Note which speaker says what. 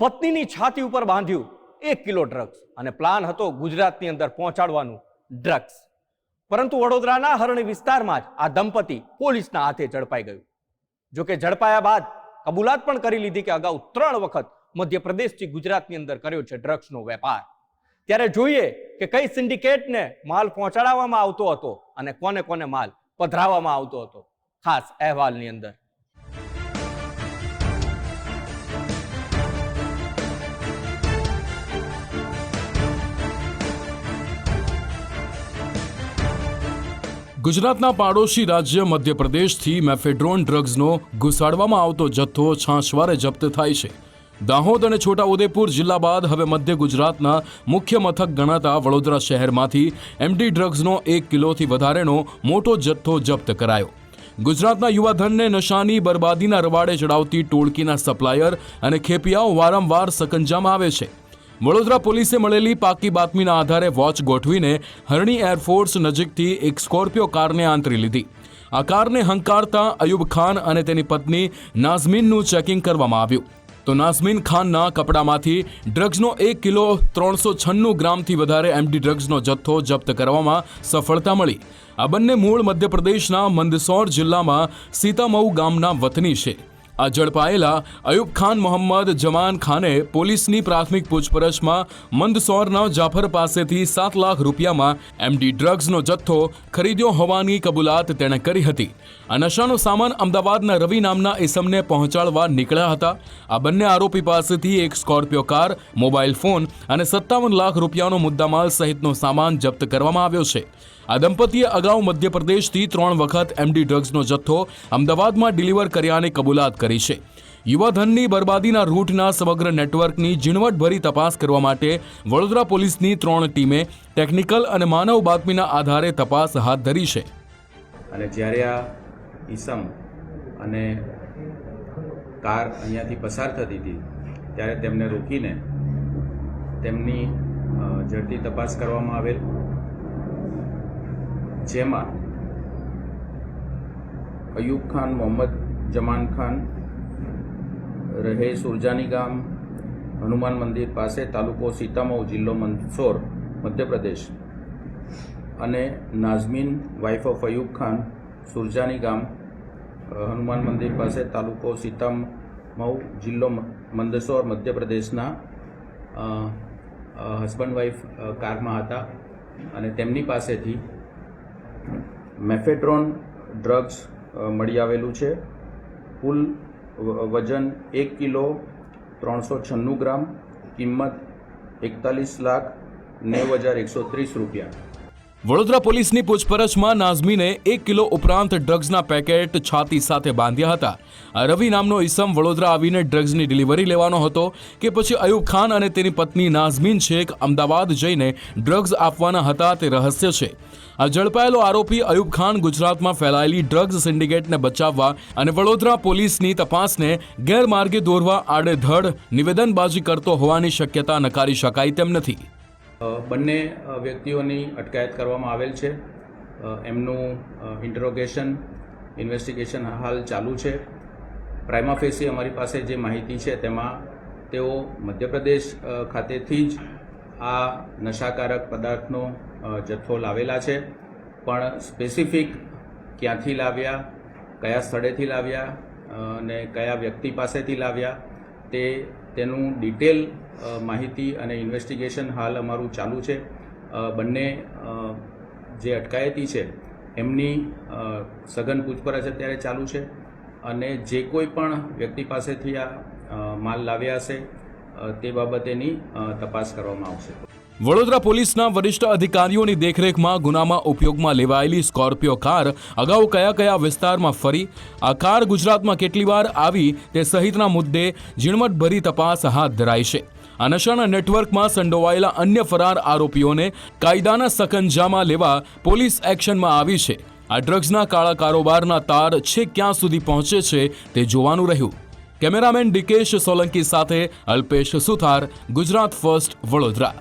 Speaker 1: પત્નીની છાતી ઉપર બાંધ્યું 1 કિલો ડ્રગ્સ અને પ્લાન હતો ગુજરાતની અંદર પહોંચાડવાનું ડ્રગ્સ. પરંતુ વડોદરાના હરણી વિસ્તારમાં જ આ દંપતી પોલીસના હાથે ઝડપાઈ ગયું. જોકે ઝડપાયા બાદ કબૂલાત પણ કરી લીધી કે અગાઉ 3 વખત મધ્યપ્રદેશથી ગુજરાતની અંદર કર્યો છે ડ્રગ્સનો વેપાર. ત્યારે જોઈએ કે કઈ સિન્ડિકેટને માલ પહોંચાડવામાં આવતો હતો અને કોને કોને માલ પધરાવવામાં આવતો હતો, ખાસ અહેવાલની અંદર.
Speaker 2: ગુજરાતના પાડોશી રાજ્ય મધ્યપ્રદેશથી મેફેડ્રોન ડ્રગ્સનો ઘુસાડવામાં આવતો જથ્થો છાશવારે જપ્ત થાય છે. દાહોદ અને છોટાઉદેપુર જિલ્લા બાદ હવે મધ્ય ગુજરાતના મુખ્ય મથક ગણાતા વડોદરા શહેરમાંથી એમડી ડ્રગ્સનો 1 કિલોથી વધારેનો મોટો જથ્થો જપ્ત કરાયો. ગુજરાતના યુવાધનને નશાની બરબાદીના રવાડે ચડાવતી ટોળકીના સપ્લાયર અને ખેપિયાઓ વારંવાર સકંજામાં આવે છે. વડોદરા પોલીસે મળેલી પાકી બાતમીના આધારે વોચ ગોઠવીને હરણી એરફોર્સ નજીકથી એક સ્કોર્પિયો કારને આંતરી લીધી. આ કારને હંકારતા અયુબ ખાન અને તેની પત્ની નાઝમીનનું ચેકિંગ કરવામાં આવ્યું તો નાઝમીન ખાનના કપડામાંથી ડ્રગ્સનો 1 કિલો 396 ગ્રામથી વધારે એમડી ડ્રગ્સનો જથ્થો જપ્ત કરવામાં સફળતા મળી. આ બંને મૂળ મધ્યપ્રદેશના મંદસૌર જિલ્લામાં સીતામઉ ગામના વતની છે. આ ઝડપાયેલા અયુબ ખાન મોહમ્મદ જમાન ખાને પોલીસની પ્રાથમિક પૂછપરછમાં મંદસૌરના જાફર પાસેથી 7 લાખ રૂપિયામાં એમડી ડ્રગ્સનો જથ્થો ખરીદ્યો હોવાની કબૂલાત તેણે કરી હતી. આ નશાનો સામાન અમદાવાદના રવિ નામના ઇસમને પહોંચાડવા નીકળ્યા હતા. આ બંને આરોપી પાસેથી એક સ્કોર્પિયો કાર, મોબાઈલ ફોન અને 57 લાખ રૂપિયાનો મુદ્દામાલ સહિતનો સામાન જપ્ત કરવામાં આવ્યો છે. આ દંપતીએ અગાઉ મધ્યપ્રદેશથી 3 વખત એમડી ડ્રગ્સનો જથ્થો અમદાવાદમાં ડિલિવર કર્યાની કબૂલાત કરી છે. યુવાધનની બરબાદીના રૂટના સમગ્ર નેટવર્કની ઝીણવટભરી તપાસ કરવા માટે વડોદરા પોલીસની 3 ટીમે ટેકનિકલ અને માનવ બાતમીના આધારે તપાસ હાથ ધરી છે.
Speaker 3: અને જ્યારે આ ઈસમ અને કાર અહીંયાથી પસાર થતી હતી ત્યારે તેમને રોકીને તેમની ઝડપી તપાસ કરવામાં આવેલ, જેમાં અયુબ ખાન મોહમ્મદ જમાન ખાન રહે સુરજાની ગામ, હનુમાન મંદિર પાસે, તાલુકો સીતામઉ, જિલ્લો મંદસૌર, મધ્યપ્રદેશ, અને નાઝમીન વાઇફ ઓફ અયુબ ખાન, સુરજાની ગામ, હનુમાન મંદિર પાસે, તાલુકો સીતામઉ, જિલ્લો મંદસૌર, મધ્યપ્રદેશના હસબન્ડ વાઇફ કારમાં હતા અને તેમની પાસેથી મેફેડ્રોન ડ્રગ્સ મળી આવેલું છે. કુલ વજન 1 કિલો 396 ગ્રામ, કિંમત 41,90,130 રૂપિયા.
Speaker 2: વડોદરા પોલીસની પૂછપરછમાં નાઝમીને 1 કિલો ઉપરાંત ડ્રગ્સના પેકેટ છાતી સાથે બાંધ્યા હતા. આ રવિ નામનો ઈસમ વડોદરા આવીને ડ્રગ્સની ડિલિવરી લેવાનો હતો કે પછી અયુબ ખાન અને તેની પત્ની નાઝમીન છેક અમદાવાદ જઈને ડ્રગ્સ આપવાના હતા તે રહસ્ય છે. આ ઝડપાયેલો આરોપી અયુબ ખાન ગુજરાતમાં ફેલાયેલી ડ્રગ્સ સિન્ડિકેટને બચાવવા અને વડોદરા પોલીસની તપાસને ગેરમાર્ગે દોરવા આડેધડ નિવેદનબાજી કરતો હોવાની શક્યતા નકારી શકાય તેમ નથી.
Speaker 3: બંને વ્યક્તિઓની અટકાયત કરવામાં આવેલ છે. એમનું ઇન્વેસ્ટિગેશન હાલ ચાલુ છે. પ્રાઇમા ફેસી અમારી પાસે જે માહિતી છે તેમાં તેઓ મધ્યપ્રદેશ ખાતેથી જ આ નશાકારક પદાર્થનો જથ્થો લાવેલા છે, પણ સ્પેસિફિક ક્યાંથી લાવ્યા, કયા સ્થળેથી લાવ્યા અને કયા વ્યક્તિ પાસેથી લાવ્યા તેનું ડિટેલ માહિતી અને ઇન્વેસ્ટિગેશન હાલ અમારું ચાલુ છે. બંને જે અટકાયતી છે એમની સઘન પૂછપરછ અત્યારે ચાલુ છે અને જે કોઈ પણ વ્યક્તિ પાસેથી આ માલ લાવ્યા હશે તે બાબતેની તપાસ કરવામાં આવશે.
Speaker 2: વડોદરા પોલીસના વરિષ્ઠ અધિકારીઓની દેખરેખમાં ગુનામાં ઉપયોગમાં લેવાયેલી સ્કોર્પિયો કાર અગાઉ કયા કયા વિસ્તારમાં ફરી, આ કાર ગુજરાતમાં કેટલી વાર આવી તે સહિતના મુદ્દે ઝીણવટભરી તપાસ હાથ ધરાઈ છે. આ નશાના નેટવર્કમાં સંડોવાયેલા અન્ય ફરાર આરોપીઓને કાયદાના સકંજામાં લેવા પોલીસ એક્શનમાં આવી છે. આ ડ્રગ્સના કાળા કારોબારના તાર છેક ક્યાં સુધી પહોંચે છે તે જોવાનું રહ્યું. કેમેરામેન ડીકેશ સોલંકી સાથે અલ્પેશ સુથાર, ગુજરાત ફર્સ્ટ, વડોદરા.